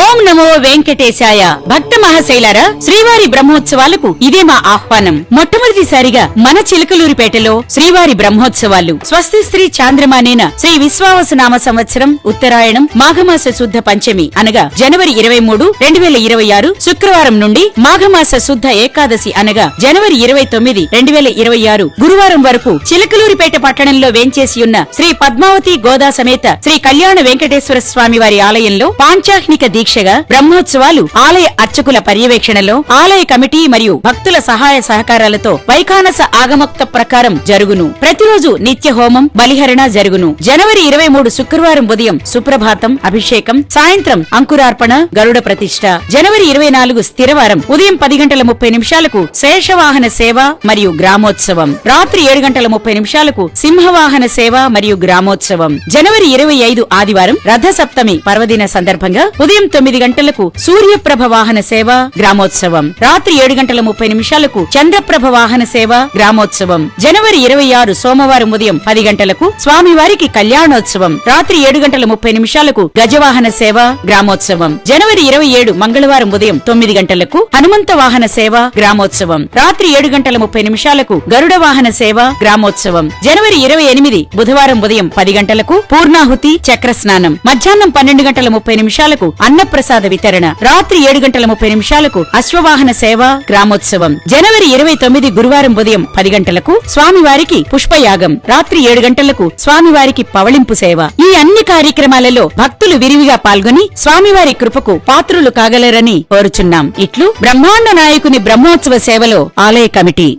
ఓం నమో వెంకటేశాయ. భక్త మహాశైలారా, శ్రీవారి బ్రహ్మోత్సవాలకు ఇదే మా ఆహ్వానం. మొట్టమొదటిసారిగా మన చిలకలూరిపేటలో శ్రీవారి బ్రహ్మోత్సవాలు. స్వస్తి శ్రీ చాంద్రమానేన శ్రీ విశ్వావసునామ సంవత్సరం ఉత్తరాయణం మాఘమాస శుద్ధ పంచమి అనగా జనవరి 23, 2026 శుక్రవారం నుండి మాఘమాస శుద్ధ ఏకాదశి అనగా జనవరి 29, 2026 గురువారం వరకు చిలకలూరిపేట పట్టణంలో వేంచేసి ఉన్న శ్రీ పద్మావతి గోదా సమేత శ్రీ కళ్యాణ వెంకటేశ్వర స్వామి వారి ఆలయంలో పాంచాహ్నిక దీక్షగా బ్రహ్మోత్సవాలు ఆలయ అర్చకుల పర్యవేక్షణలో ఆలయ కమిటీ మరియు భక్తుల సహాయ సహకారాలతో వైఖానస ఆగమోక్త ప్రకారం జరుగును. ప్రతిరోజు నిత్య హోమం, బలిహరణ జరుగును. జనవరి 23 శుక్రవారం ఉదయం సుప్రభాతం, అభిషేకం, సాయంత్రం అంకురార్పణ, గరుడ ప్రతిష్ఠ. జనవరి 24 స్థిరవారం ఉదయం 10:30 శేషవాహన సేవ మరియు గ్రామోత్సవం. రాత్రి 7:30 సింహవాహన సేవ మరియు గ్రామోత్సవం. జనవరి 25 ఆదివారం రథ సప్తమి పర్వదిన సందర్భంగా ఉదయం 9 సూర్యప్రభ వాహన సేవ, గ్రామోత్సవం. రాత్రి 7:30 చంద్రప్రభ వాహన సేవ, గ్రామోత్సవం. జనవరి 26 సోమవారం ఉదయం 10 స్వామివారికి కళ్యాణోత్సవం. రాత్రి 7:30 గజవాహన సేవ, గ్రామోత్సవం. జనవరి 27 మంగళవారం ఉదయం 9 హనుమంత వాహన సేవ, గ్రామోత్సవం. రాత్రి 7:30 గరుడ వాహన సేవ, గ్రామోత్సవం. జనవరి 28 బుధవారం ఉదయం 10 పూర్ణాహుతి, చక్రస్నానం. మధ్యాహ్నం 12:30 అన్నప్రసాద వితరణ. రాత్రి 7:30 అశ్వవాహన సేవ, గ్రామోత్సవం. జనవరి 29 గురువారం ఉదయం 10 స్వామివారికి పుష్పయాగం. రాత్రి 7 స్వామివారికి పవళింపు సేవ. ఈ అన్ని కార్యక్రమాలలో భక్తులు విరివిగా పాల్గొని స్వామివారి కృపకు పాత్రులు కాగలరని కోరుచున్నాం. ఇట్లు బ్రహ్మాండ నాయకుని బ్రహ్మోత్సవ సేవలో ఆలయ కమిటీ.